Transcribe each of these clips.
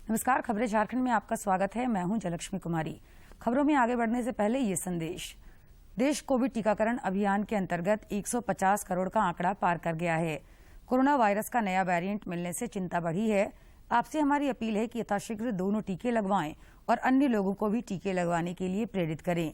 नमस्कार, खबरें झारखंड में आपका स्वागत है। मैं हूं जयलक्ष्मी कुमारी। खबरों में आगे बढ़ने से पहले ये संदेश। देश कोविड टीकाकरण अभियान के अंतर्गत 150 करोड़ का आंकड़ा पार कर गया है। कोरोना वायरस का नया वेरिएंट मिलने से चिंता बढ़ी है। आपसे हमारी अपील है कि यथाशीघ्र दोनों टीके लगवाएं और अन्य लोगों को भी टीके लगवाने के लिए प्रेरित करें।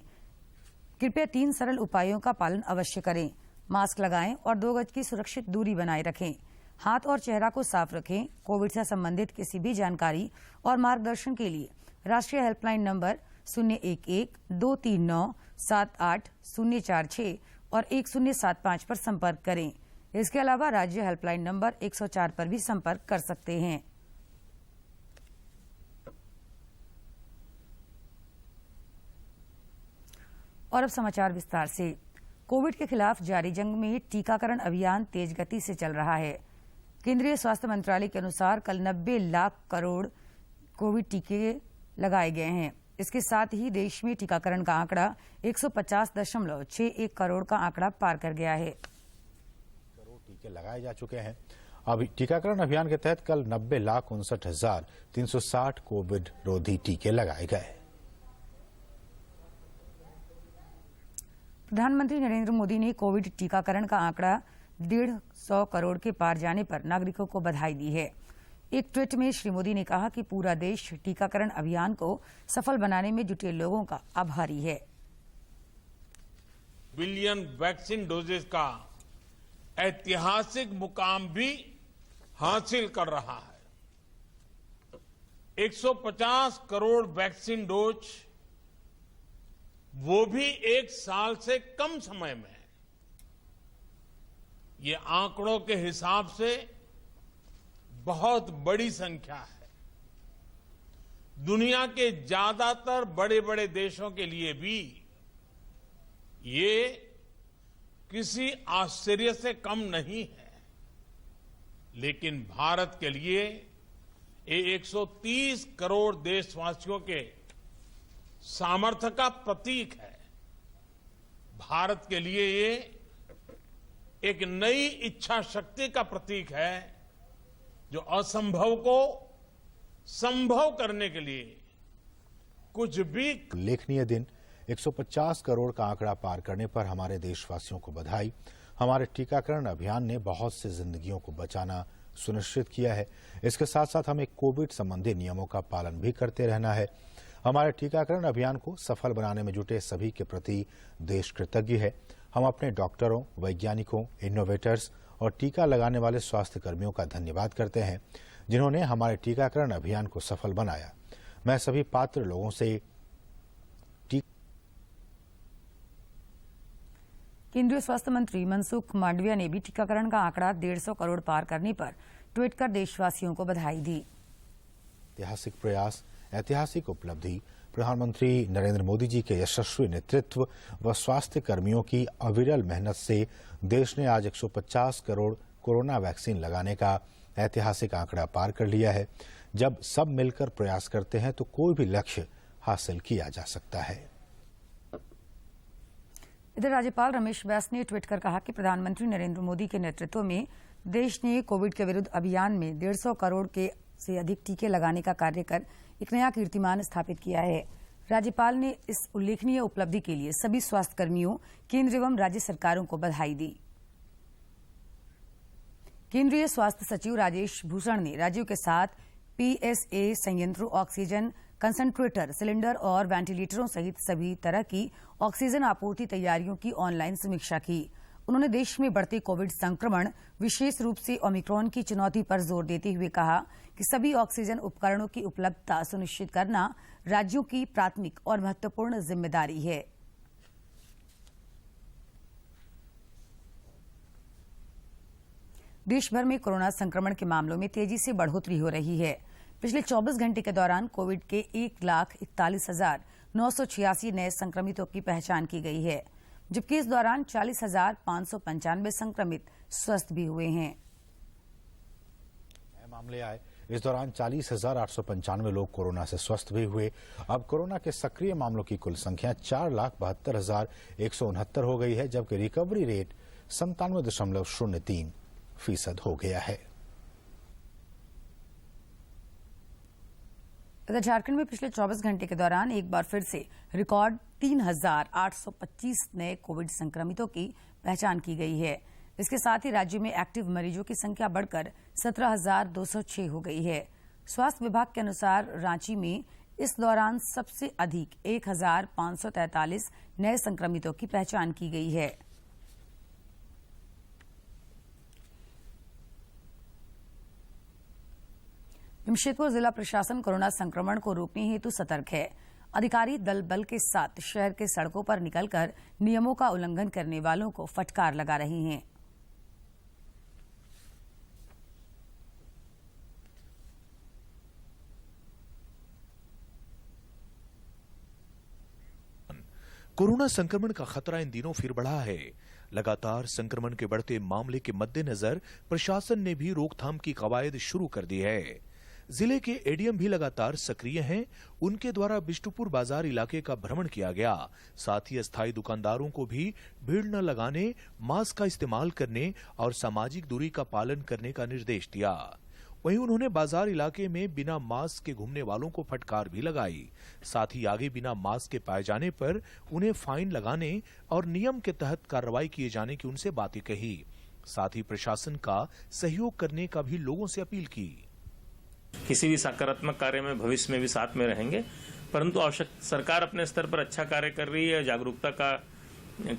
कृपया 3 सरल उपायों का पालन अवश्य करें। मास्क लगाएं और 2 गज की सुरक्षित दूरी बनाए रखें। हाथ और चेहरा को साफ रखें। कोविड से संबंधित किसी भी जानकारी और मार्गदर्शन के लिए राष्ट्रीय हेल्पलाइन नंबर 011-239-78-046 और 1075 पर संपर्क करें। इसके अलावा राज्य हेल्पलाइन नंबर 104 पर भी संपर्क कर सकते हैं। और अब समाचार विस्तार से। कोविड के खिलाफ जारी जंग में टीकाकरण अभियान तेज गति से चल रहा है। केंद्रीय स्वास्थ्य मंत्रालय के अनुसार कल 90 लाख करोड़ कोविड टीके लगाए गए हैं। इसके साथ ही देश में टीकाकरण का आंकड़ा 150.61 करोड़ का आंकड़ा पार कर गया है। करोड़ टीके लगाए जा चुके हैं। अभी टीकाकरण अभियान के तहत कल 90,59,360 कोविड रोधी टीके लगाए गए। प्रधानमंत्री नरेंद्र मोदी ने कोविड टीकाकरण का आंकड़ा 150 करोड़ के पार जाने पर नागरिकों को बधाई दी है। एक ट्वीट में श्री मोदी ने कहा कि पूरा देश टीकाकरण अभियान को सफल बनाने में जुटे लोगों का आभारी है। बिलियन वैक्सीन डोजेस का ऐतिहासिक मुकाम भी हासिल कर रहा है। 150 करोड़ वैक्सीन डोज, वो भी 1 साल से कम समय में। ये आंकड़ों के हिसाब से बहुत बड़ी संख्या है। दुनिया के ज्यादातर बड़े बड़े देशों के लिए भी ये किसी आश्चर्य से कम नहीं है, लेकिन भारत के लिए ये 130 करोड़ देशवासियों के सामर्थ्य का प्रतीक है। भारत के लिए ये एक नई इच्छा शक्ति का प्रतीक है, जो असंभव को संभव करने के लिए कुछ भी। उल्लेखनीय दिन 150 करोड़ का आंकड़ा पार करने पर हमारे देशवासियों को बधाई। हमारे टीकाकरण अभियान ने बहुत से जिंदगियों को बचाना सुनिश्चित किया है। इसके साथ साथ हमें कोविड संबंधी नियमों का पालन भी करते रहना है। हमारे टीकाकरण अभियान को सफल बनाने में जुटे सभी के प्रति देश कृतज्ञ है। हम अपने डॉक्टरों, वैज्ञानिकों, इनोवेटर्स और टीका लगाने वाले स्वास्थ्य कर्मियों का धन्यवाद करते हैं, जिन्होंने हमारे टीकाकरण अभियान को सफल बनाया। मैं सभी पात्र लोगों से केंद्रीय स्वास्थ्य मंत्री मनसुख मांडविया ने भी टीकाकरण का आंकड़ा 150 करोड़ पार करने पर ट्वीट कर देशवासियों को बधाई दी। ऐतिहासिक प्रयास, ऐतिहासिक उपलब्धि, प्रधानमंत्री नरेंद्र मोदी जी के यशस्वी नेतृत्व व स्वास्थ्य कर्मियों की अविरल मेहनत से देश ने आज 150 करोड़ कोरोना वैक्सीन लगाने का ऐतिहासिक आंकड़ा पार कर लिया है। जब सब मिलकर प्रयास करते हैं तो कोई भी लक्ष्य हासिल किया जा सकता है। इधर राज्यपाल रमेश बैस ने ट्वीट कर कहा कि प्रधानमंत्री नरेंद्र मोदी के नेतृत्व में देश ने कोविड के विरुद्ध अभियान में 150 करोड़ के से अधिक टीके लगाने का कार्य कर एक नया कीर्तिमान स्थापित किया है। राज्यपाल ने इस उल्लेखनीय उपलब्धि के लिए सभी स्वास्थ्य कर्मियों, केंद्र एवं राज्य सरकारों को बधाई दी। केंद्रीय स्वास्थ्य सचिव राजेश भूषण ने राज्यों के साथ पीएसए संयंत्रों, ऑक्सीजन कंसंट्रेटर, सिलेंडर और वेंटिलेटरों सहित सभी तरह की ऑक्सीजन आपूर्ति तैयारियों की ऑनलाइन समीक्षा की। उन्होंने देश में बढ़ते कोविड संक्रमण, विशेष रूप से ओमिक्रॉन की चुनौती पर जोर देते हुए कहा कि सभी ऑक्सीजन उपकरणों की उपलब्धता सुनिश्चित करना राज्यों की प्राथमिक और महत्वपूर्ण जिम्मेदारी है। देश भर में कोरोना संक्रमण के मामलों में तेजी से बढ़ोतरी हो रही है। पिछले 24 घंटे के दौरान कोविड के 1,41,986 नए संक्रमितों की पहचान की गई है, जबकि इस दौरान 40,595 संक्रमित स्वस्थ भी हुए हैं। नए मामले आए। इस दौरान 40,895 लोग कोरोना से स्वस्थ भी हुए। अब कोरोना के सक्रिय मामलों की कुल संख्या 4,72,169 हो गई है, जबकि रिकवरी रेट 97.03% हो गया है। इधर झारखंड में पिछले 24 घंटे के दौरान एक बार फिर से रिकॉर्ड 3,825 नए कोविड संक्रमितों की पहचान की गई है। इसके साथ ही राज्य में एक्टिव मरीजों की संख्या बढ़कर 17,206 हो गई है। स्वास्थ्य विभाग के अनुसार रांची में इस दौरान सबसे अधिक 1,543 नए संक्रमितों की पहचान की गई है। जमशेदपुर जिला प्रशासन कोरोना संक्रमण को रोकने हेतु सतर्क है। अधिकारी दल बल के साथ शहर के सड़कों पर निकलकर नियमों का उल्लंघन करने वालों को फटकार लगा रहे हैं। कोरोना संक्रमण का खतरा इन दिनों फिर बढ़ा है। लगातार संक्रमण के बढ़ते मामले के मद्देनजर प्रशासन ने भी रोकथाम की कवायद शुरू कर दी है। जिले के एडीएम भी लगातार सक्रिय हैं। उनके द्वारा बिष्टुपुर बाजार इलाके का भ्रमण किया गया। साथ ही अस्थायी दुकानदारों को भी भीड़ न लगाने, मास्क का इस्तेमाल करने और सामाजिक दूरी का पालन करने का निर्देश दिया। वहीं उन्होंने बाजार इलाके में बिना मास्क के घूमने वालों को फटकार भी लगाई। साथ ही आगे बिना मास्क के पाए जाने पर उन्हें फाइन लगाने और नियम के तहत कार्रवाई किए जाने की उनसे बातें कही। साथ ही प्रशासन का सहयोग करने का भी लोगों से अपील की। किसी भी सकारात्मक कार्य में भविष्य में भी साथ में रहेंगे, परंतु आवश्यक सरकार अपने स्तर पर अच्छा कार्य कर रही है, जागरूकता का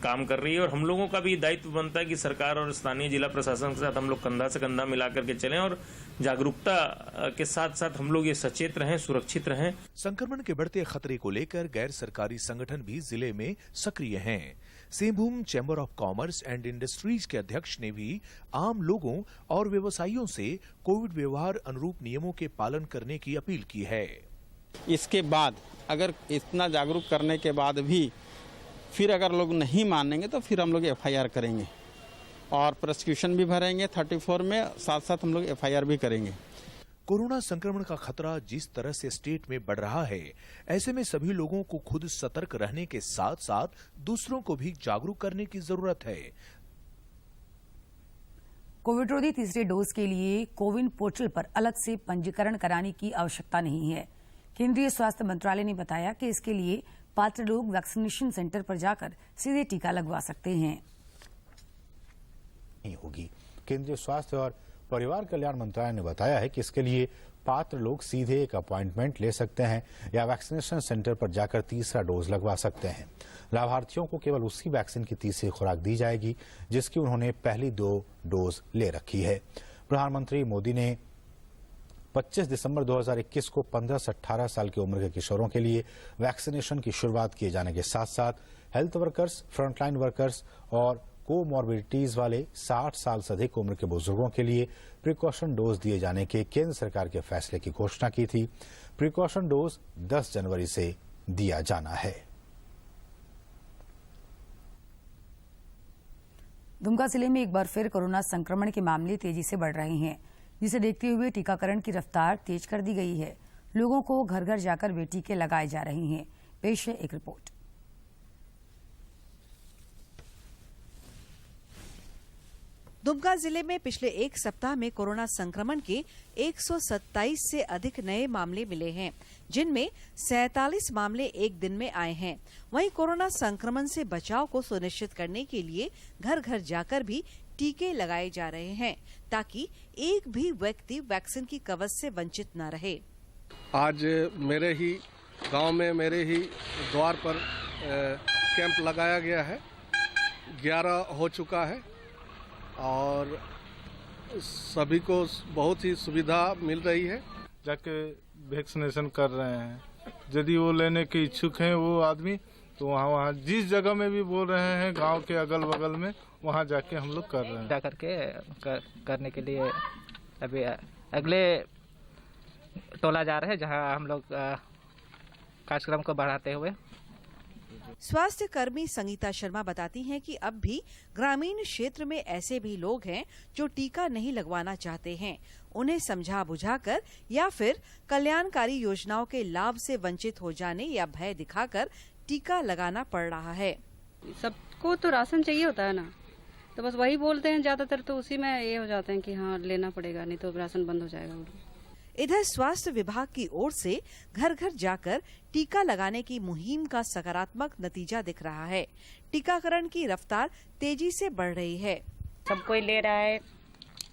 काम कर रही है और हम लोगों का भी दायित्व बनता है कि सरकार और स्थानीय जिला प्रशासन के साथ हम लोग कंधा से कंधा मिलाकर के चलें और जागरूकता के साथ साथ हम लोग ये सचेत रहें, सुरक्षित रहें। संक्रमण के बढ़ते खतरे को लेकर गैर सरकारी संगठन भी जिले में सक्रिय हैं। Singhbhum chamber of commerce and industries के अध्यक्ष ने भी आम लोगों और व्यवसायियों से कोविड व्यवहार अनुरूप नियमों के पालन करने की अपील की है। इसके बाद अगर इतना जागरूक करने के बाद भी फिर अगर लोग नहीं मानेंगे तो फिर हम लोग एफआईआर करेंगे और प्रोसिक्यूशन भी भरेंगे 34 में, साथ साथ हम लोग एफआईआर भी करेंगे। कोरोना संक्रमण का खतरा जिस तरह से स्टेट में बढ़ रहा है, ऐसे में सभी लोगों को खुद सतर्क रहने के साथ साथ दूसरों को भी जागरूक करने की जरूरत है। कोविड रोधी तीसरे डोज के लिए कोविन पोर्टल पर अलग से पंजीकरण कराने की आवश्यकता नहीं है। केंद्रीय स्वास्थ्य मंत्रालय ने बताया कि इसके लिए पात्र लोग वैक्सीनेशन सेंटर पर जाकर सीधे टीका लगवा सकते हैं। होगी। केंद्रीय स्वास्थ्य और परिवार कल्याण मंत्रालय ने बताया है कि इसके लिए पात्र लोग सीधे एक अपॉइंटमेंट ले सकते हैं या वैक्सीनेशन सेंटर पर जाकर तीसरा डोज लगवा सकते हैं। लाभार्थियों को केवल उसी वैक्सीन की तीसरी खुराक दी जाएगी जिसकी उन्होंने पहली 2 डोज ले रखी है। प्रधानमंत्री मोदी ने 25 दिसंबर 2021 को 15 से 18 साल की उम्र के किशोरों के लिए वैक्सीनेशन की शुरुआत किए जाने के साथ साथ हेल्थ वर्कर्स, फ्रंटलाइन वर्कर्स और कोमॉर्बिडिटीज वाले 60 साल से अधिक उम्र के बुजुर्गों के लिए प्रिकॉशन डोज दिए जाने के केंद्र सरकार के फैसले की घोषणा की थी। प्रिकॉशन डोज 10 जनवरी से दिया जाना है। दुमका जिले में एक बार फिर कोरोना संक्रमण के मामले तेजी से बढ़ रहे हैं, जिसे देखते हुए टीकाकरण की रफ्तार तेज कर दी गई है। लोगों को घर घर जाकर वे टीके लगाए जा रहे हैं। पेश है एक रिपोर्ट। दुमका जिले में पिछले एक सप्ताह में कोरोना संक्रमण के 127 से अधिक नए मामले मिले हैं, जिनमें 47 मामले एक दिन में आए हैं। वहीं कोरोना संक्रमण से बचाव को सुनिश्चित करने के लिए घर घर जाकर भी टीके लगाए जा रहे हैं, ताकि एक भी व्यक्ति वैक्सीन की कवच से वंचित न रहे। आज मेरे ही गांव में मेरे ही द्वार पर कैंप लगाया गया है। 11 हो चुका है और सभी को बहुत ही सुविधा मिल रही है। जाके वैक्सीनेशन कर रहे हैं। यदि वो लेने के इच्छुक हैं वो आदमी, तो वहाँ जिस जगह में भी बोल रहे हैं गांव के अगल बगल में, वहाँ जाके हम लोग कर रहे हैं। जा करके करने के लिए अभी अगले टोला जा रहे हैं, जहाँ हम लोग कार्यक्रम को बढ़ाते हुए। स्वास्थ्य कर्मी संगीता शर्मा बताती हैं कि अब भी ग्रामीण क्षेत्र में ऐसे भी लोग हैं जो टीका नहीं लगवाना चाहते हैं। उन्हें समझा बुझाकर या फिर कल्याणकारी योजनाओं के लाभ से वंचित हो जाने या भय दिखाकर टीका लगाना पड़ रहा है। सबको तो राशन चाहिए होता है ना, तो बस वही बोलते हैं ज्यादातर, तो उसी में ये हो जाते हैं कि हाँ लेना पड़ेगा, नहीं तो राशन बंद हो जाएगा। इधर स्वास्थ्य विभाग की ओर से घर घर जाकर टीका लगाने की मुहिम का सकारात्मक नतीजा दिख रहा है। टीकाकरण की रफ्तार तेजी से बढ़ रही है। सब कोई ले रहा है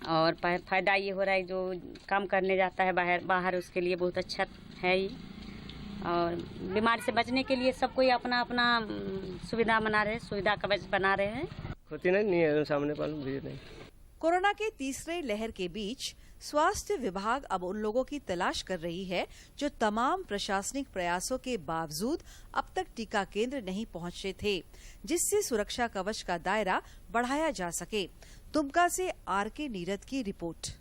और फायदा ये हो रहा है, जो काम करने जाता है बाहर उसके लिए बहुत अच्छा है ही। और बीमारी से बचने के लिए सब कोई अपना अपना सुविधा बना रहे हैं। होती नहीं है सामने पर भी नहीं। कोरोना के तीसरे लहर के बीच स्वास्थ्य विभाग अब उन लोगों की तलाश कर रही है जो तमाम प्रशासनिक प्रयासों के बावजूद अब तक टीका केंद्र नहीं पहुंचे थे, जिससे सुरक्षा कवच का दायरा बढ़ाया जा सके। दुमका से आर.के. नीरद की रिपोर्ट।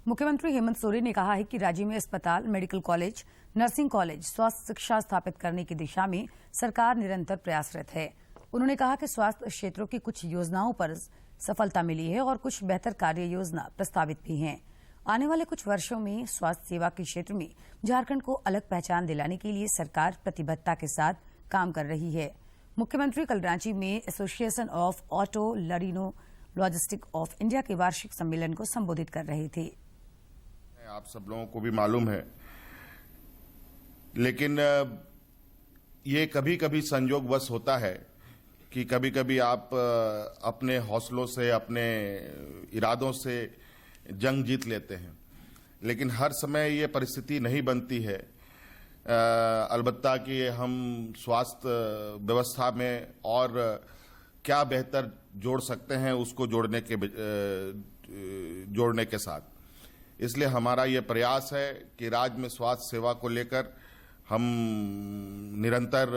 मुख्यमंत्री हेमंत सोरेन ने कहा है कि राज्य में अस्पताल, मेडिकल कॉलेज, नर्सिंग कॉलेज, स्वास्थ्य शिक्षा स्थापित करने की दिशा में सरकार निरंतर प्रयासरत है। उन्होंने कहा कि स्वास्थ्य क्षेत्रों की कुछ योजनाओं पर सफलता मिली है और कुछ बेहतर कार्य योजना प्रस्तावित भी हैं। आने वाले कुछ वर्षों में स्वास्थ्य सेवा के क्षेत्र में झारखंड को अलग पहचान दिलाने के लिए सरकार प्रतिबद्धता के साथ काम कर रही है। मुख्यमंत्री कल रांची में एसोसिएशन ऑफ ऑटो लरीनो लॉजिस्टिक ऑफ इंडिया के वार्षिक सम्मेलन को संबोधित कर रहे थे। आप सब लोगों को भी मालूम है, लेकिन ये कभी कभी संयोगवश होता है कि कभी कभी आप अपने हौसलों से, अपने इरादों से जंग जीत लेते हैं, लेकिन हर समय ये परिस्थिति नहीं बनती है। अलबत्ता कि हम स्वास्थ्य व्यवस्था में और क्या बेहतर जोड़ सकते हैं उसको जोड़ने के साथ। इसलिए हमारा ये प्रयास है कि राज्य में स्वास्थ्य सेवा को लेकर हम निरंतर,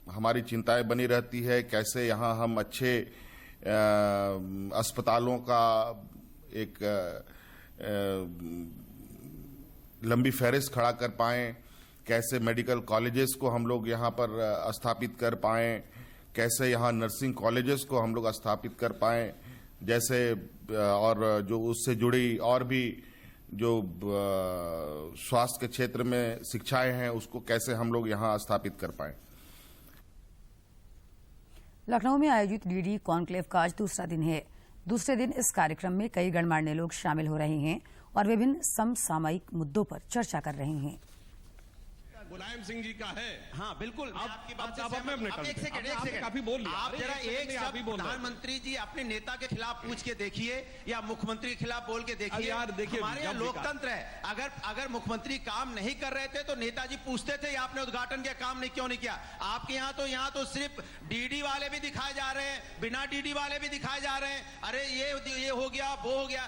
हमारी चिंताएं बनी रहती है कैसे यहाँ हम अच्छे अस्पतालों का एक लंबी फहरिस्त खड़ा कर पाएं, कैसे मेडिकल कॉलेजेस को हम लोग यहाँ पर स्थापित कर पाएं, कैसे यहाँ नर्सिंग कॉलेजेस को हम लोग स्थापित कर पाएं, जैसे और जो उससे जुड़ी और भी जो स्वास्थ्य के क्षेत्र में शिक्षाएं हैं उसको कैसे हम लोग यहाँ स्थापित कर पाएं। लखनऊ में आयोजित डीडी कॉन्क्लेव का आज दूसरा दिन है। दूसरे दिन इस कार्यक्रम में कई गणमान्य लोग शामिल हो रहे हैं और विभिन्न समसामयिक मुद्दों पर चर्चा कर रहे हैं। मुलायम सिंह जी का है। हाँ बिल्कुल, आपकी बात से एक सेकंड काफी बोल लिया। आप जरा एक शब्द प्रधानमंत्री जी अपने नेता के खिलाफ पूछ के देखिए या मुख्यमंत्री के खिलाफ बोल के देखिए। यार देखिए, हमारे यहाँ लोकतंत्र है। अगर मुख्यमंत्री काम नहीं कर रहे थे तो नेताजी पूछते थे आपने उद्घाटन किया, काम नहीं क्यों नहीं किया। आपके यहाँ तो सिर्फ डीडी वाले भी दिखाए जा रहे हैं, बिना डीडी वाले भी दिखाए जा रहे हैं। अरे ये हो गया, वो हो गया।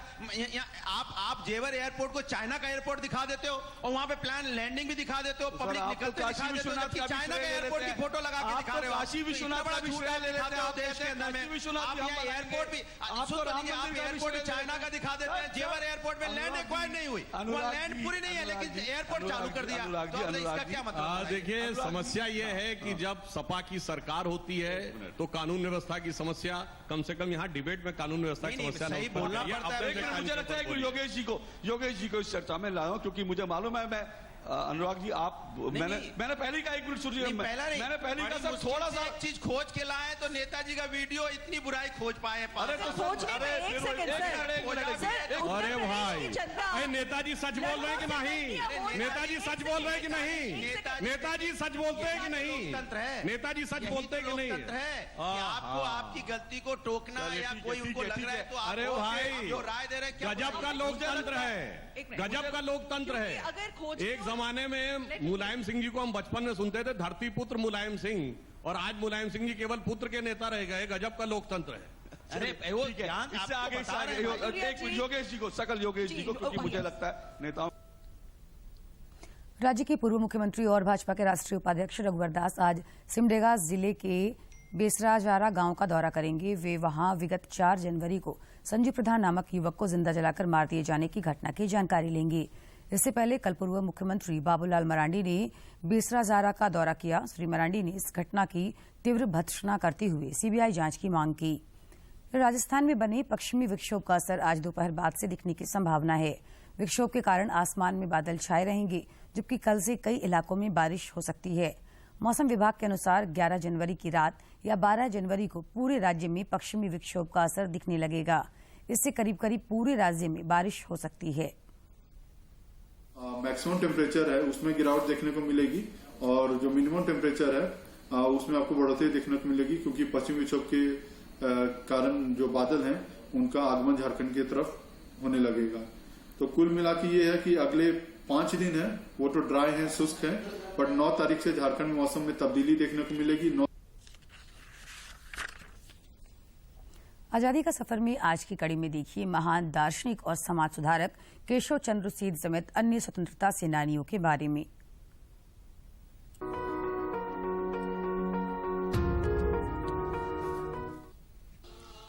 आप जेवर एयरपोर्ट को चाइना का एयरपोर्ट दिखा देते हो और वहां पे प्लान लैंडिंग भी दिखा देते हो। निकलते दिखा देते हो, जबकि चाइना के एयरपोर्ट की फोटो लगा के दिखा रहे हो। काशी विश्वनाथ का भी श्रेय ले लेते हो देश के अंदर में। आप एयरपोर्ट भी एयरपोर्ट चाइना का दिखा देते हैं। जेवर एयरपोर्ट में लैंड एक्वायर नहीं हुई, लैंड पूरी नहीं है, लेकिन एयरपोर्ट चालू कर दिया। तो इसका क्या मतलब? देखिए, समस्या ये है कि जब सपा की सरकार होती है तो कानून व्यवस्था की समस्या, कम से कम यहाँ डिबेट में कानून व्यवस्था की समस्या नहीं बोलना पड़ता है। मुझे लगता है कि योगेश जी को इस चर्चा में लाया हूं, क्योंकि मुझे मालूम है, मैं अनुराग जी मैंने पहले का एक मिनट सुनिए, मैंने पहले का सब थोड़ा सा चीज खोज के लाए तो नेताजी का वीडियो इतनी बुराई खोज पाए। अरे भाई, नेताजी सच बोल रहे हैं कि नहीं? नेताजी सच बोल रहे हैं कि नहीं? नेताजी सच बोलते हैं कि नहीं? नेताजी सच बोलते हैं कि नहीं? आपको आपकी गलती को टोकना या कोई उनको लग रहा है तो अरे भाई, जो राय दे रहे हैं, गजब का लोकतंत्र है, गजब का लोकतंत्र है। एक जमाने में मुलायम सिंह जी को हम बचपन में सुनते थे, धरती पुत्र मुलायम सिंह, और आज मुलायम सिंह जी केवल पुत्र के नेता रह गए। गजब का लोकतंत्र है। अरे वो इससे आगे एक योगेश जी को, सकल योगेश जी को, क्योंकि मुझे लगता है नेताओं। राज्य के पूर्व मुख्यमंत्री और भाजपा के राष्ट्रीय उपाध्यक्ष रघुवर दास आज सिमडेगा जिले के बेसराजारा गांव का दौरा करेंगे। वे वहां विगत 4 जनवरी को संजू प्रधान नामक युवक को जिंदा जलाकर मार दिए जाने की घटना की जानकारी लेंगे। इससे पहले कल पूर्व मुख्यमंत्री बाबूलाल मरांडी ने बेसराजारा का दौरा किया। श्री मरांडी ने इस घटना की तीव्र भर्त्सना करते हुए सीबीआई जांच की मांग की। राजस्थान में बने पश्चिमी विक्षोभ का असर आज दोपहर बाद से दिखने की संभावना है। विक्षोभ के कारण आसमान में बादल छाए रहेंगे, जबकि कल से कई इलाकों में बारिश हो सकती है। मौसम विभाग के अनुसार 11 जनवरी की रात या 12 जनवरी को पूरे राज्य में पश्चिमी विक्षोभ का असर दिखने लगेगा। इससे करीब करीब पूरे राज्य में बारिश हो सकती है। मैक्सिमम टेम्परेचर है उसमें गिरावट देखने को मिलेगी और जो मिनिमम टेम्परेचर है उसमें आपको बढ़ोतरी देखने को मिलेगी, क्योंकि पश्चिमी विक्षोभ के कारण जो बादल हैं उनका आगमन झारखंड की तरफ होने लगेगा। तो कुल मिला के ये है कि अगले 5 दिन है वो तो ड्राई है, शुष्क है, पर 9 तारीख से झारखंड में मौसम में तब्दीली देखने को मिलेगी। आजादी का सफर में आज की कड़ी में देखिए महान दार्शनिक और समाज सुधारक केशव चंद्र सेन समेत अन्य स्वतंत्रता सेनानियों के बारे में।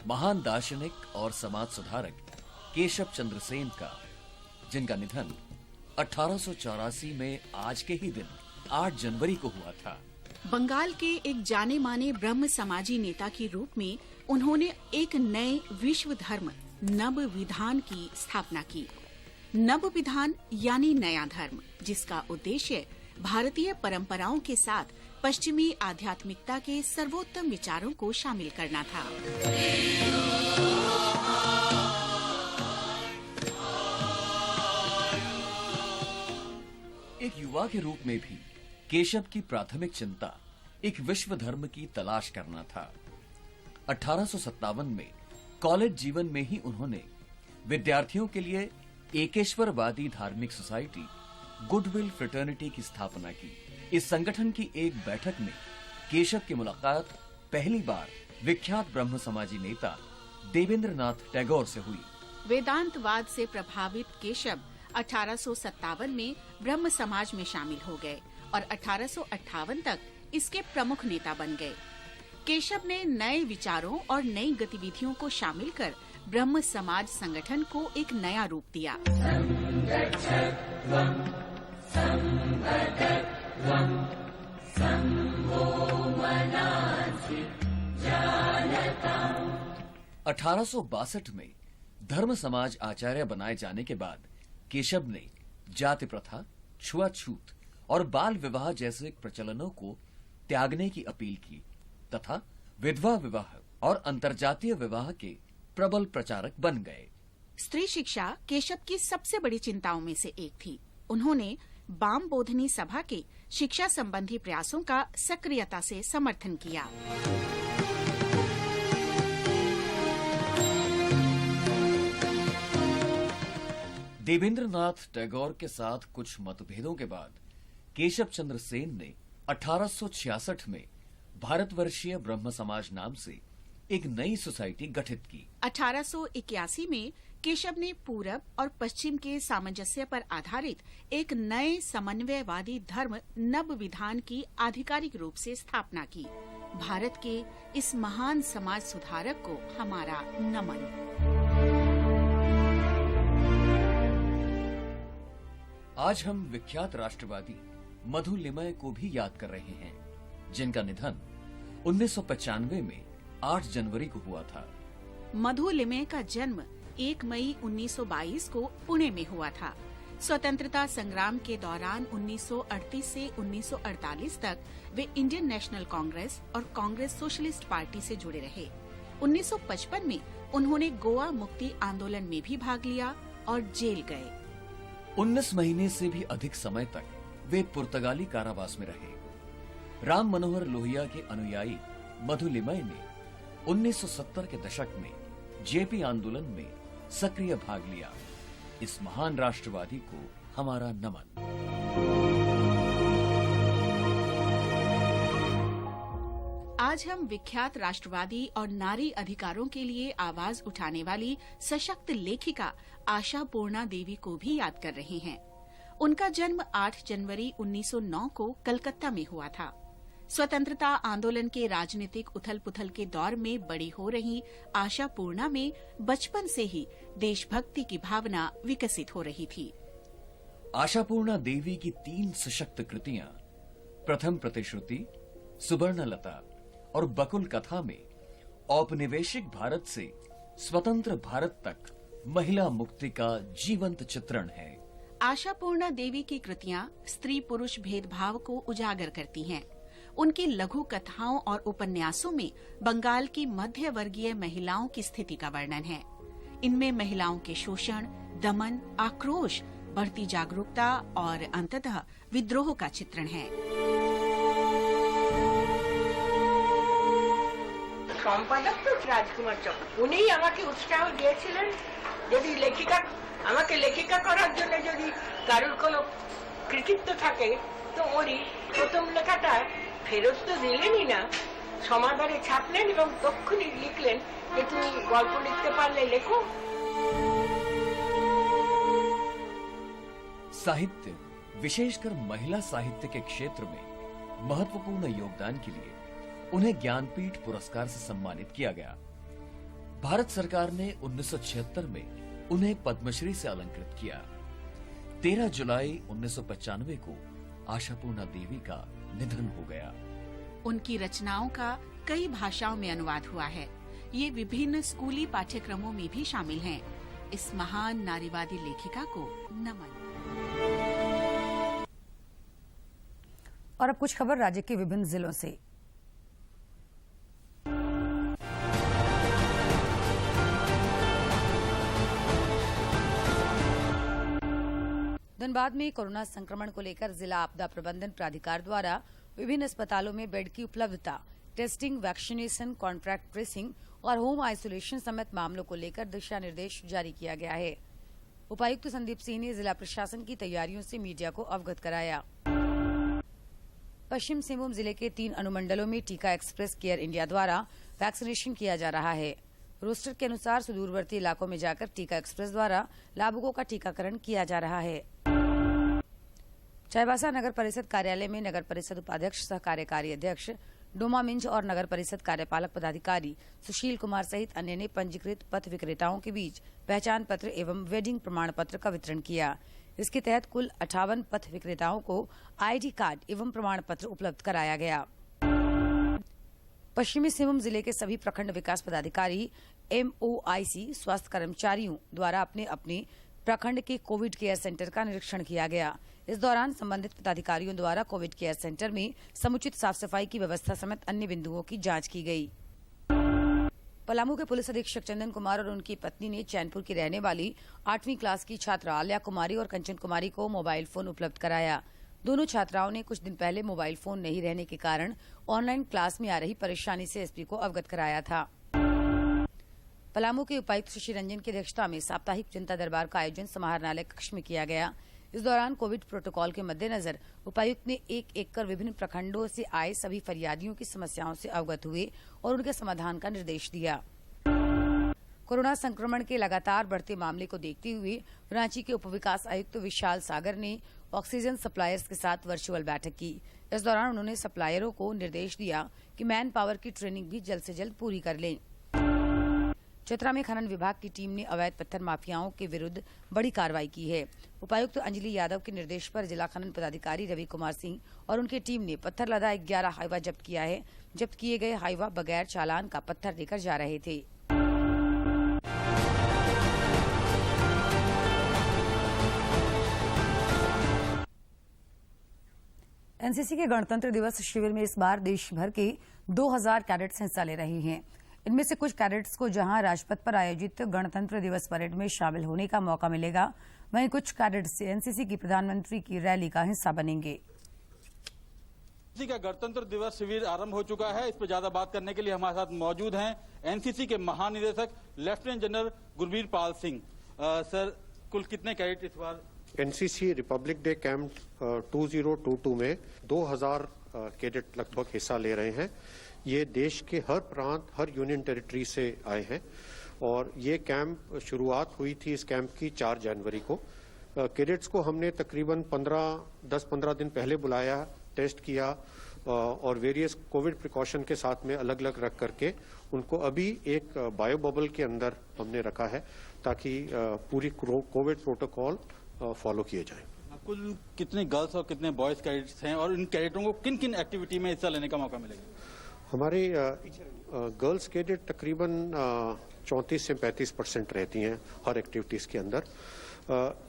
महान दार्शनिक और समाज सुधारक केशव चंद्र सेन का, जिनका निधन 1884 में आज के ही दिन 8 जनवरी को हुआ था। बंगाल के एक जाने माने ब्रह्म समाजी नेता के रूप में उन्होंने एक नए विश्व धर्म नव विधान की स्थापना की। नव विधान यानी नया धर्म, जिसका उद्देश्य भारतीय परंपराओं के साथ पश्चिमी आध्यात्मिकता के सर्वोत्तम विचारों को शामिल करना था। एक युवा के रूप में भी केशव की प्राथमिक चिंता एक विश्व धर्म की तलाश करना था। 1857 में कॉलेज जीवन में ही उन्होंने विद्यार्थियों के लिए एकेश्वरवादी धार्मिक सोसाइटी गुडविल फ्रेटर्निटी की स्थापना की। इस संगठन की एक बैठक में केशव की मुलाकात पहली बार विख्यात ब्रह्म समाजी नेता देवेंद्रनाथ टैगोर से हुई। वेदांतवाद से प्रभावित केशव 1857 में ब्रह्म समाज में शामिल हो गए और 1858 तक इसके प्रमुख नेता बन गए। केशव ने नए विचारों और नई गतिविधियों को शामिल कर ब्रह्म समाज संगठन को एक नया रूप दिया। 1862 में धर्म समाज आचार्य बनाए जाने के बाद केशव ने जाति प्रथा, छुआछूत और बाल विवाह जैसे प्रचलनों को त्यागने की अपील की तथा विधवा विवाह और अंतर्जातीय विवाह के प्रबल प्रचारक बन गए। स्त्री शिक्षा केशव की सबसे बड़ी चिंताओं में से एक थी। उन्होंने बाम बोधनी सभा के शिक्षा संबंधी प्रयासों का सक्रियता से समर्थन किया। देवेंद्रनाथ टैगोर के साथ कुछ मतभेदों के बाद केशव चंद्र सेन ने 1866 में भारतवर्षीय ब्रह्म समाज नाम से एक नई सोसाइटी गठित की। 1881 में केशव ने पूरब और पश्चिम के सामंजस्य पर आधारित एक नए समन्वयवादी धर्म नव विधान की आधिकारिक रूप से स्थापना की। भारत के इस महान समाज सुधारक को हमारा नमन। आज हम विख्यात राष्ट्रवादी मधु लिमय को भी याद कर रहे हैं, जिनका निधन 1995 में 8 जनवरी को हुआ था। मधु लिमय का जन्म 1 मई 1922 को पुणे में हुआ था। स्वतंत्रता संग्राम के दौरान 1938 से 1948 तक वे इंडियन नेशनल कांग्रेस और कांग्रेस सोशलिस्ट पार्टी से जुड़े रहे। 1955 में उन्होंने गोवा मुक्ति आंदोलन में भी भाग लिया और जेल गए। 19 महीने से भी अधिक समय तक वे पुर्तगाली कारावास में रहे। राम मनोहर लोहिया के अनुयायी मधु लिमय ने 1970 के दशक में जेपी आंदोलन में सक्रिय भाग लिया। इस महान राष्ट्रवादी को हमारा नमन। आज हम विख्यात राष्ट्रवादी और नारी अधिकारों के लिए आवाज उठाने वाली सशक्त लेखिका आशा पूर्णा देवी को भी याद कर रहे हैं। उनका जन्म 8 जनवरी 1909 को कलकत्ता में हुआ था। स्वतंत्रता आंदोलन के राजनीतिक उथल-पुथल के दौर में बड़ी हो रही आशा पूर्णा में बचपन से ही देशभक्ति की भावना विकसित हो रही थी। आशा पूर्णा देवी की 3 सशक्त कृतियां प्रथम प्रतिश्रुति, सुवर्णलता और बकुल कथा में औपनिवेशिक भारत से स्वतंत्र भारत तक महिला मुक्ति का जीवंत चित्रण है। आशा पूर्णा देवी की कृतियां स्त्री पुरुष भेदभाव को उजागर करती हैं। उनकी लघु कथाओं और उपन्यासों में बंगाल की मध्य वर्गीय महिलाओं की स्थिति का वर्णन है। इनमें महिलाओं के शोषण, दमन, आक्रोश, बढ़ती जागरूकता और अंततः विद्रोह का चित्रण है। সম্পাদক তো রাজকুমার চক্র, উনিই আমাকে উৎসাহ দিয়েছিলেন যদি আমাকে লেখিকা করার জন্য যদি কারোর কোনো কৃতিত্ব থাকে তো ওরই প্রথম লেখাটা ফেরত তো দিলেনই না, সমাদরে ছাপলেন এবং তক্ষুনি লিখলেন যে তুমি গল্প লিখতে পারলে লেখো। साहित्य, विशेषकर महिला साहित्य के क्षेत्र में महत्वपूर्ण योगदान के लिए उन्हें ज्ञानपीठ पुरस्कार से सम्मानित किया गया। भारत सरकार ने 1976 में उन्हें पद्मश्री से अलंकृत किया। 13 जुलाई 1995 को आशापूर्णा देवी का निधन हो गया। उनकी रचनाओं का कई भाषाओं में अनुवाद हुआ है। ये विभिन्न स्कूली पाठ्यक्रमों में भी शामिल हैं। इस महान नारीवादी लेखिका को नमन। और अब कुछ खबर राज्य के विभिन्न जिलों से। धनबाद में कोरोना संक्रमण को लेकर जिला आपदा प्रबंधन प्राधिकार द्वारा विभिन्न अस्पतालों में बेड की उपलब्धता, टेस्टिंग, वैक्सीनेशन, कॉन्ट्रैक्ट ट्रेसिंग और होम आइसोलेशन समेत मामलों को लेकर दिशा निर्देश जारी किया गया है। उपायुक्त संदीप सिंह ने जिला प्रशासन की तैयारियों से मीडिया को अवगत कराया। पश्चिम सिंहभूम जिले के 3 अनुमंडलों में टीका एक्सप्रेस केयर इंडिया द्वारा वैक्सीनेशन किया जा रहा है। रोस्टर के अनुसार सुदूरवर्ती इलाकों में जाकर टीका एक्सप्रेस द्वारा लाभुकों का टीकाकरण किया जा रहा है। चाईबासा नगर परिषद कार्यालय में नगर परिषद उपाध्यक्ष सह कार्यकारी अध्यक्ष डोमा मिंज और नगर परिषद कार्यपालक पदाधिकारी सुशील कुमार सहित अन्य ने पंजीकृत पथ विक्रेताओं के बीच पहचान पत्र एवं वेडिंग प्रमाण पत्र का वितरण किया। इसके तहत कुल 58 पथ विक्रेताओं को आईडी कार्ड एवं प्रमाण पत्र उपलब्ध कराया गया। पश्चिमी सिंहभूम जिले के सभी प्रखंड विकास पदाधिकारी MOIC स्वास्थ्य कर्मचारियों द्वारा अपने अपने प्रखंड के कोविड केयर सेंटर का निरीक्षण किया गया। इस दौरान संबंधित पदाधिकारियों द्वारा कोविड केयर सेंटर में समुचित साफ सफाई की व्यवस्था समेत अन्य बिंदुओं की जांच की गई। पलामू के पुलिस अधीक्षक चंदन कुमार और उनकी पत्नी ने चैनपुर की रहने वाली 8वीं क्लास की छात्रा आल्या कुमारी और कंचन कुमारी को मोबाइल फोन उपलब्ध कराया। दोनों छात्राओं ने कुछ दिन पहले मोबाइल फोन नहीं रहने के कारण ऑनलाइन क्लास में आ रही परेशानी से एसपी को अवगत कराया था। पलामू के उपायुक्त शशि रंजन की अध्यक्षता में साप्ताहिक जनता दरबार का आयोजन समाहरणालय कक्ष में किया गया। इस दौरान कोविड प्रोटोकॉल के मद्देनजर उपायुक्त ने एक कर विभिन्न प्रखंडों से आए सभी फरियादियों की समस्याओं से अवगत हुए और उनके समाधान का निर्देश दिया। कोरोना संक्रमण के लगातार बढ़ते मामले को देखते हुए रांची के उप विकास आयुक्त विशाल सागर ने ऑक्सीजन सप्लायर्स के साथ वर्चुअल बैठक की। इस दौरान उन्होंने सप्लायरों को निर्देश दिया कि मैन पावर की ट्रेनिंग भी जल्द से जल्द पूरी कर लें। चतरा में खनन विभाग की टीम ने अवैध पत्थर माफियाओं के विरुद्ध बड़ी कार्रवाई की है। उपायुक्त अंजलि यादव के निर्देश पर जिला खनन पदाधिकारी रवि कुमार सिंह और उनकी टीम ने पत्थर लदा 11 हाईवा जब्त किया है। जब्त किए गए हाईवा बगैर चालान का पत्थर लेकर जा रहे थे। एनसीसी के गणतंत्र दिवस शिविर में इस बार देश भर के 2000 कैडेट्स हिस्सा ले रहे हैं। इनमें से कुछ कैडेट्स को जहां राजपथ पर आयोजित गणतंत्र दिवस परेड में शामिल होने का मौका मिलेगा, वहीं कुछ कैडेट्स एनसीसी की प्रधानमंत्री की रैली का हिस्सा बनेंगे। एनसीसी का गणतंत्र दिवस शिविर आरंभ हो चुका है। इस पर ज्यादा बात करने के लिए हमारे साथ मौजूद हैं एनसीसी के महानिदेशक lieutenant general Gurbir Pal Singh. Sir, कुल कितने कैडेट इस बार एनसीसी रिपब्लिक डे कैंप 2022 में 2000 कैडेट लगभग हिस्सा ले रहे हैं। ये देश के हर प्रांत, हर यूनियन टेरिटरी से आए हैं और ये कैंप शुरुआत हुई थी इस कैंप की 4 जनवरी को। कैडेट्स को हमने तकरीबन 10-15 दिन पहले बुलाया, टेस्ट किया और वेरियस कोविड प्रिकॉशन के साथ में अलग अलग रख करके उनको अभी एक बायो बबल के अंदर हमने रखा है ताकि पूरी कोविड प्रोटोकॉल फॉलो किए जाए। कुल कितने गर्ल्स और कितने बॉयज कैडेट्स हैं और इन कैडेटों को किन किन एक्टिविटी में हिस्सा लेने का मौका मिलेगा? हमारे गर्ल्स कैडेट तकरीबन 34 से 35% रहती हैं हर एक्टिविटीज के अंदर।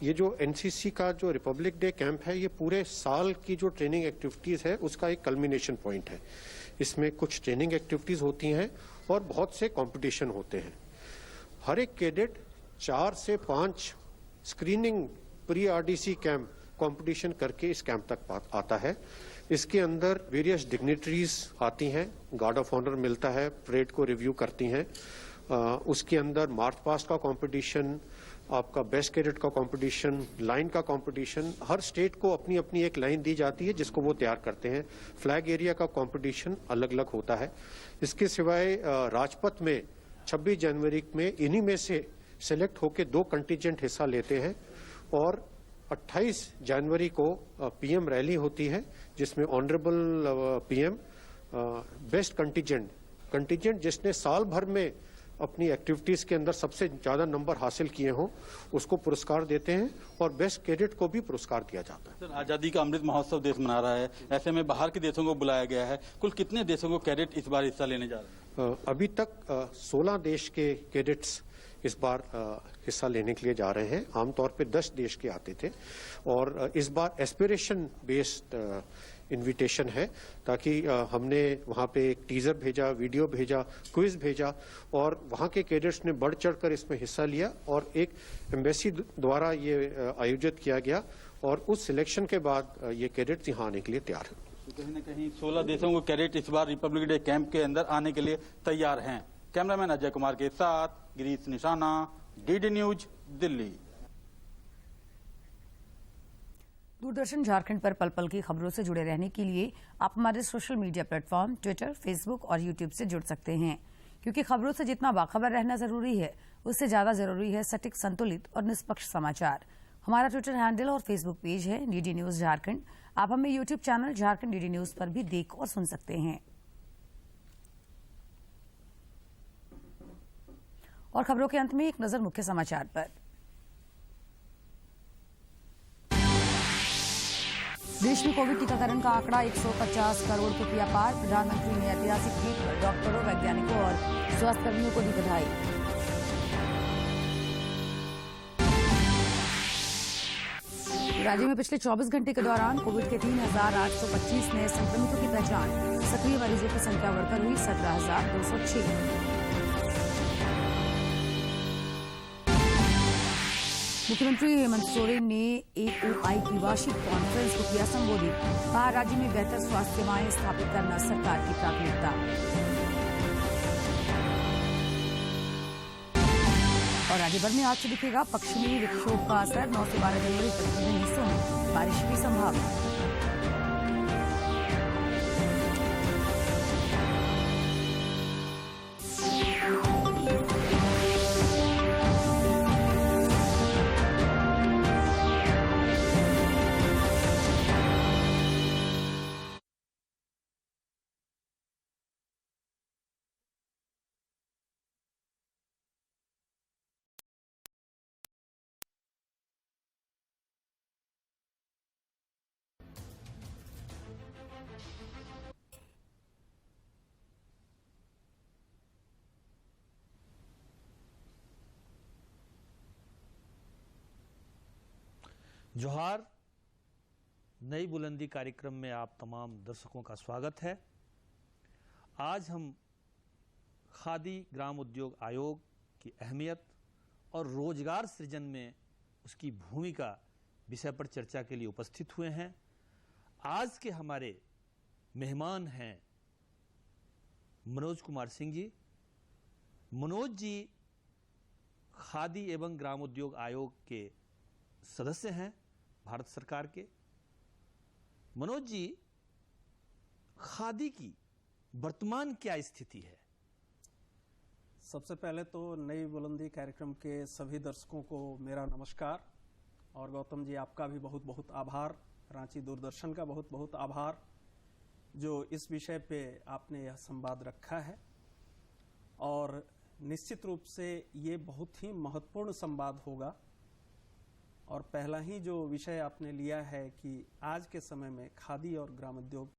ये जो एनसीसी का जो रिपब्लिक डे कैंप है, ये पूरे साल की जो ट्रेनिंग एक्टिविटीज है उसका एक कल्मिनेशन पॉइंट है। इसमें कुछ ट्रेनिंग एक्टिविटीज होती हैं और बहुत से कंपटीशन होते हैं। हर एक कैडेट 4 से 5 screening pre RDC camp competition करके इस कैंप तक आता है। इसके अंदर वेरियस डिग्निटरीज आती हैं, गार्ड ऑफ ऑनर मिलता है, परेड को रिव्यू करती हैं। उसके अंदर मार्च पास्ट का कंपटीशन, आपका बेस्ट कैडेट का कंपटीशन, लाइन का कंपटीशन, हर स्टेट को अपनी अपनी एक लाइन दी जाती है जिसको वो तैयार करते हैं। फ्लैग एरिया का कंपटीशन अलग अलग होता है। इसके सिवाय राजपथ में 26 जनवरी में इन्हीं में से सिलेक्ट होकर 2 कंटिजेंट हिस्सा लेते हैं और 28 जनवरी को पीएम रैली होती है जिसमें ऑनरेबल पीएम बेस्ट कंटिजेंट जिसने साल भर में अपनी एक्टिविटीज के अंदर सबसे ज्यादा नंबर हासिल किए हों उसको पुरस्कार देते हैं और बेस्ट कैडेट को भी पुरस्कार दिया जाता है। सर, आजादी का अमृत महोत्सव देश मना रहा है, ऐसे में बाहर के देशों को बुलाया गया है। कुल कितने देशों को कैडेट इस बार हिस्सा लेने जा रहे हैं? अभी तक 16 देश के कैडेट्स इस बार हिस्सा लेने के लिए जा रहे हैं। आमतौर पे 10 देश के आते थे और इस बार एस्पिरेशन बेस्ड इनविटेशन है ताकि हमने वहाँ पे एक टीजर भेजा, वीडियो भेजा, क्विज भेजा और वहाँ के कैडेट्स ने बढ़ चढ़कर इसमें हिस्सा लिया और एक एम्बेसी द्वारा ये आयोजित किया गया और उस सिलेक्शन के बाद ये कैडेट्स यहाँ आने के लिए तैयार हैं। तो कहीं न कहीं 16 देशों को कैडेट इस बार रिपब्लिक डे कैंप के अंदर आने के लिए तैयार हैं। कैमरामैन अजय कुमार के साथ गिरीश निशाना, डीडी न्यूज, दिल्ली। दूरदर्शन झारखंड पर पल पल की खबरों से जुड़े रहने के लिए आप हमारे social media platform Twitter, Facebook और यूट्यूब से जुड़ सकते हैं, क्योंकि खबरों से जितना बाखबर रहना जरूरी है उससे ज्यादा जरूरी है सटीक, संतुलित और निष्पक्ष समाचार। हमारा ट्विटर हैंडल और फेसबुक पेज है डीडी न्यूज झारखंड। आप हमें YouTube channel Jharkhand DD news पर भी देख और सुन सकते हैं। और खबरों के अंत में एक नजर मुख्य समाचार पर। देश में कोविड टीकाकरण का आंकड़ा 150 करोड़ को किया पार। प्रधानमंत्री ने ऐतिहासिक ट्वीट पर डॉक्टरों, वैज्ञानिकों और स्वास्थ्यकर्मियों को दी बधाई। राज्य में पिछले 24 घंटे के दौरान कोविड के 3,825 नए संक्रमितों की पहचान। सक्रिय मरीजों की संख्या बढ़कर हुई 17,206। मुख्यमंत्री हेमंत सोरेन ने AOI की वार्षिक कॉन्फ्रेंस को किया संबोधित। कहा, राज्य में बेहतर स्वास्थ्य सेवाएं स्थापित करना सरकार की प्राथमिकता। और राज्यभर में आज से दिखेगा पश्चिमी विक्षोभ का असर। 9 से 12 जनवरी तक विभिन्न हिस्सों में बारिश की संभावना। जोहार, नई बुलंदी कार्यक्रम में आप तमाम दर्शकों का स्वागत है। आज हम खादी ग्राम उद्योग आयोग की अहमियत और रोजगार सृजन में उसकी भूमिका विषय पर चर्चा के लिए उपस्थित हुए हैं। आज के हमारे मेहमान हैं मनोज कुमार सिंह जी। मनोज जी खादी एवं ग्राम उद्योग आयोग के सदस्य हैं भारत सरकार के। मनोज जी, खादी की वर्तमान क्या स्थिति है? सबसे पहले तो नई बुलंदी कार्यक्रम के सभी दर्शकों को मेरा नमस्कार और गौतम जी आपका भी बहुत बहुत आभार। रांची दूरदर्शन का बहुत बहुत आभार जो इस विषय पे आपने यह संवाद रखा है। और निश्चित रूप से ये बहुत ही महत्वपूर्ण संवाद होगा। और पहला ही जो विषय आपने लिया है कि आज के समय में खादी और ग्राम उद्योग